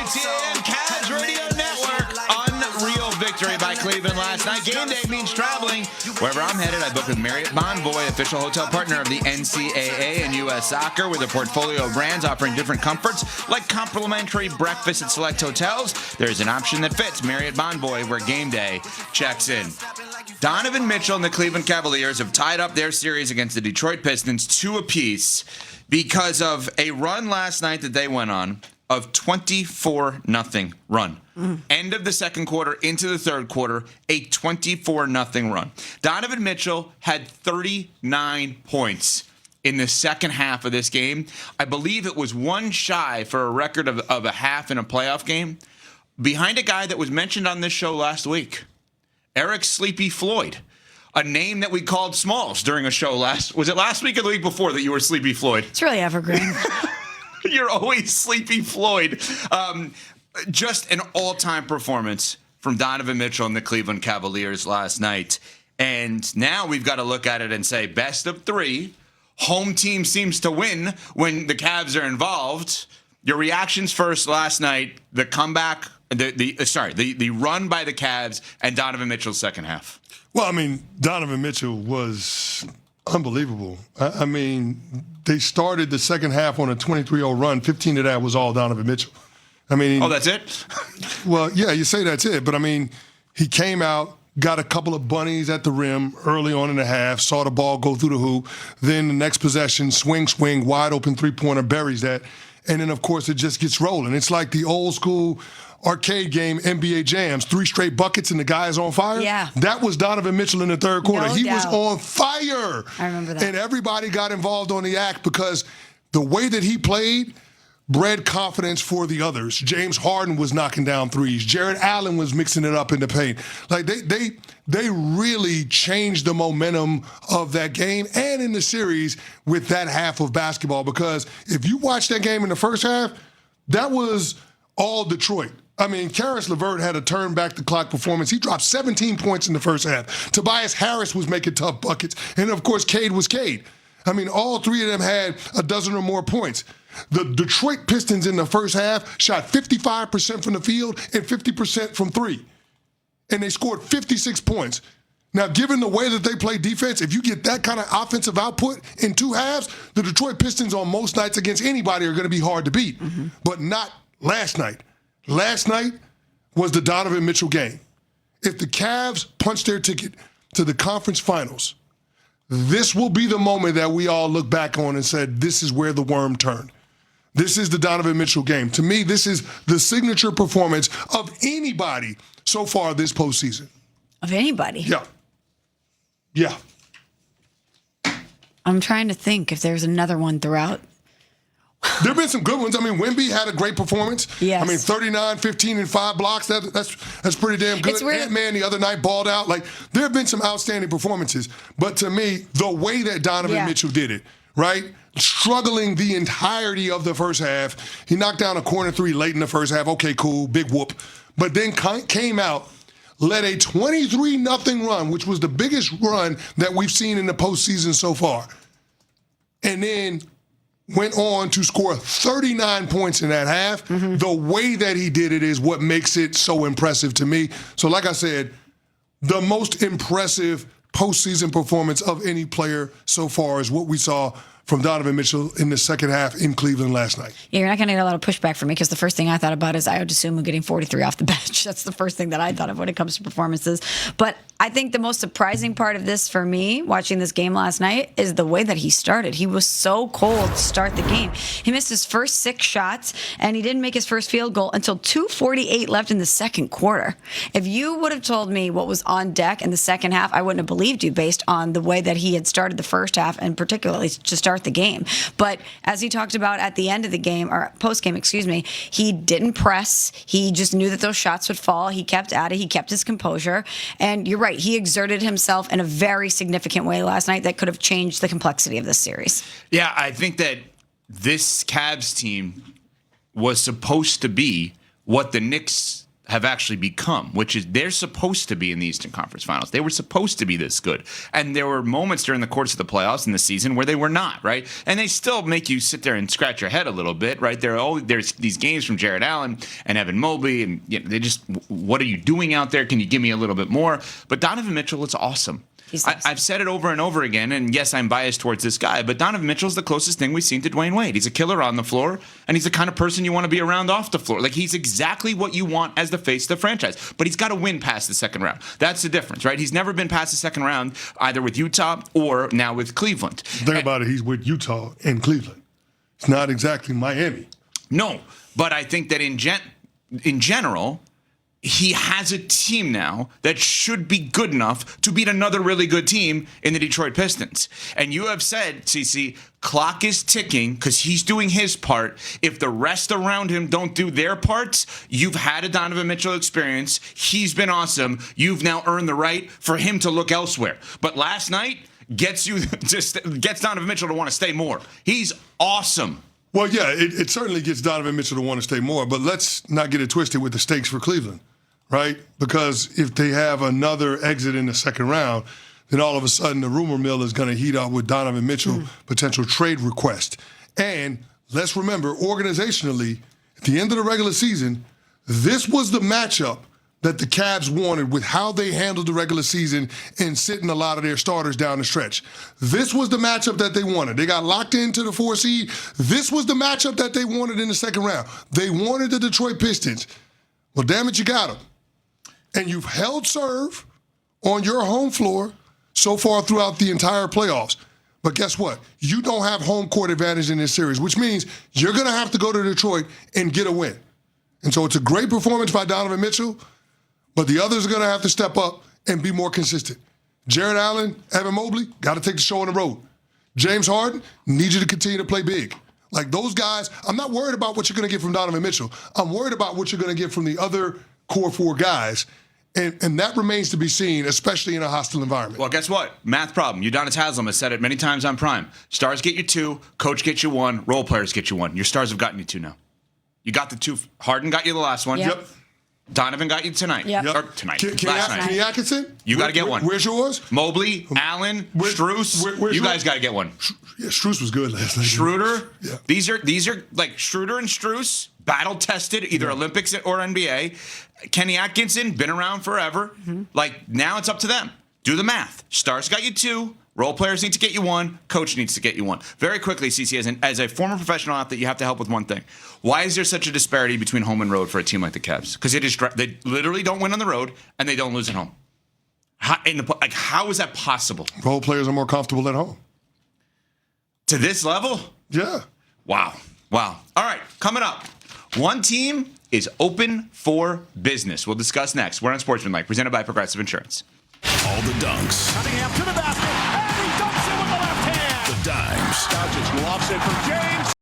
WTAM Cavs Radio Network. Unreal victory by Cleveland last night. Game day means traveling. Wherever I'm headed, I book with Marriott Bonvoy, official hotel partner of the NCAA and U.S. Soccer, with a portfolio of brands offering different comforts like complimentary breakfast at select hotels. There's an option that fits Marriott Bonvoy, where game day checks in. Donovan Mitchell and the Cleveland Cavaliers have tied up their series against the Detroit Pistons 2 apiece because of a run last night that they went on of 24-0 run. End of the second quarter into the third quarter, a 24-0 run. Donovan Mitchell had 39 points in the second half of this game. I believe it was one shy for a record of a half in a playoff game, behind a guy that was mentioned on this show last week, Eric Sleepy Floyd, a name that we called Smalls during a show was it last week or the week before that you were Sleepy Floyd? It's really evergreen. You're always Sleepy Floyd. Just an all-time performance from Donovan Mitchell and the Cleveland Cavaliers last night. And now we've got to look at it and say, best of 3. Home team seems to win when the Cavs are involved. Your reactions first last night, the comeback, the run by the Cavs and Donovan Mitchell's second half. Well, I mean, Donovan Mitchell was unbelievable. I mean, they started the second half on a 23-0 run. 15 of that was all Donovan Mitchell. I mean, oh, that's it? Well, yeah, you say that's it. But, I mean, he came out, got a couple of bunnies at the rim early on in the half, saw the ball go through the hoop. Then the next possession, swing, wide open three-pointer, buries that. And then, of course, it just gets rolling. It's like the old school arcade game, NBA Jams, 3 straight buckets and the guy is on fire. Yeah. That was Donovan Mitchell in the third quarter. No he doubt. was on fire. I remember that. And everybody got involved on the act because the way that he played bred confidence for the others. James Harden was knocking down threes. Jared Allen was mixing it up in the paint. Like they really changed the momentum of that game and in the series with that half of basketball, because if you watch that game in the first half, that was all Detroit. I mean, Karis LeVert had a turn back the clock performance. He dropped 17 points in the first half. Tobias Harris was making tough buckets. And, of course, Cade was Cade. I mean, all 3 of them had a dozen or more points. The Detroit Pistons in the first half shot 55% from the field and 50% from 3. And they scored 56 points. Now, given the way that they play defense, if you get that kind of offensive output in 2 halves, the Detroit Pistons on most nights against anybody are going to be hard to beat. But not last night. Last night was the Donovan Mitchell game. If the Cavs punch their ticket to the conference finals, this will be the moment that we all look back on and said, this is where the worm turned. This is the Donovan Mitchell game. To me, this is the signature performance of anybody so far this postseason. Of anybody? Yeah. Yeah. I'm trying to think if there's another one throughout. There have been some good ones. I mean, Wemby had a great performance. Yes. I mean, 39, 15, and 5 blocks. That's pretty damn good. Ant-Man the other night balled out. Like, there have been some outstanding performances. But to me, the way that Donovan Mitchell did it, right? Struggling the entirety of the first half. He knocked down a corner 3 late in the first half. Okay, cool, big whoop. But then came out, led a 23-0 run, which was the biggest run that we've seen in the postseason so far. And then went on to score 39 points in that half. The way that he did it is what makes it so impressive to me. So like I said, the most impressive postseason performance of any player so far is what we saw from Donovan Mitchell in the second half in Cleveland last night. Yeah, you're not going to get a lot of pushback from me because the first thing I thought about is Ayo Dosunmu getting 43 off the bench. That's the first thing that I thought of when it comes to performances. But I think the most surprising part of this for me, watching this game last night, is the way that he started. He was so cold to start the game. He missed his first 6 shots, and he didn't make his first field goal until 2:48 left in the second quarter. If you would have told me what was on deck in the second half, I wouldn't have believed you based on the way that he had started the first half, and particularly to start the game. But as he talked about at the end of the game, or post-game, excuse me, he didn't press. He just knew that those shots would fall. He kept at it. He kept his composure. And you're right. He exerted himself in a very significant way last night that could have changed the complexity of this series. Yeah, I think that this Cavs team was supposed to be what the Knicks have actually become, which is they're supposed to be in the Eastern Conference Finals. They were supposed to be this good. And there were moments during the course of the playoffs in the season where they were not, right? And they still make you sit there and scratch your head a little bit, right? There's these games from Jared Allen and Evan Mobley, and they just, what are you doing out there? Can you give me a little bit more? But Donovan Mitchell, it's awesome. I've said it over and over again, and yes, I'm biased towards this guy, but Donovan Mitchell's the closest thing we've seen to Dwayne Wade. He's a killer on the floor, and he's the kind of person you want to be around off the floor. Like, he's exactly what you want as the face of the franchise, but he's got to win past the second round. That's the difference, right? He's never been past the second round, either with Utah or now with Cleveland. Think about it, he's with Utah and Cleveland. It's not exactly Miami. No, but I think that in general, he has a team now that should be good enough to beat another really good team in the Detroit Pistons. And you have said, CC, clock is ticking because he's doing his part. If the rest around him don't do their parts, you've had a Donovan Mitchell experience. He's been awesome. You've now earned the right for him to look elsewhere. But last night gets Donovan Mitchell to want to stay more. He's awesome. Well, yeah, it certainly gets Donovan Mitchell to want to stay more, but let's not get it twisted with the stakes for Cleveland, right? Because if they have another exit in the second round, then all of a sudden the rumor mill is going to heat up with Donovan Mitchell potential trade request. And let's remember, organizationally, at the end of the regular season, this was the matchup that the Cavs wanted with how they handled the regular season and sitting a lot of their starters down the stretch. This was the matchup that they wanted. They got locked into the 4 seed. This was the matchup that they wanted in the second round. They wanted the Detroit Pistons. Well, damn it, you got them. And you've held serve on your home floor so far throughout the entire playoffs. But guess what? You don't have home court advantage in this series, which means you're going to have to go to Detroit and get a win. And so it's a great performance by Donovan Mitchell, but the others are going to have to step up and be more consistent. Jared Allen, Evan Mobley, got to take the show on the road. James Harden, need you to continue to play big. Like those guys, I'm not worried about what you're going to get from Donovan Mitchell. I'm worried about what you're going to get from the other core 4 guys. And that remains to be seen, especially in a hostile environment. Well, guess what? Math problem. Udonis Haslem has said it many times on Prime. Stars get you 2, coach gets you 1, role players get you 1. Your stars have gotten you 2 now. You got the 2. Harden got you the last one. Yep. Donovan got you tonight. Yep. Or tonight. Kenny Atkinson? You got to get one. Where's yours? Mobley, Allen, Strus. You guys got to get one. Yeah, Strus was good last night. Schroeder. Yeah. These are like Schroeder and Strus, battle tested, either Olympics or NBA. Kenny Atkinson, been around forever. Like, now it's up to them. Do the math. Stars got you 2. Role players need to get you 1. Coach needs to get you 1. Very quickly, CC, as a former professional athlete, you have to help with one thing. Why is there such a disparity between home and road for a team like the Cavs? Because they literally don't win on the road and they don't lose at home. How is that possible? Role players are more comfortable at home. To this level? Yeah. Wow. All right, coming up. One team is open for business. We'll discuss next. We're on Sportsmanlike, presented by Progressive Insurance. All the dunks. Cunningham to the basket, and he dunks it with the left hand. The dimes. Doncic lofts it for James.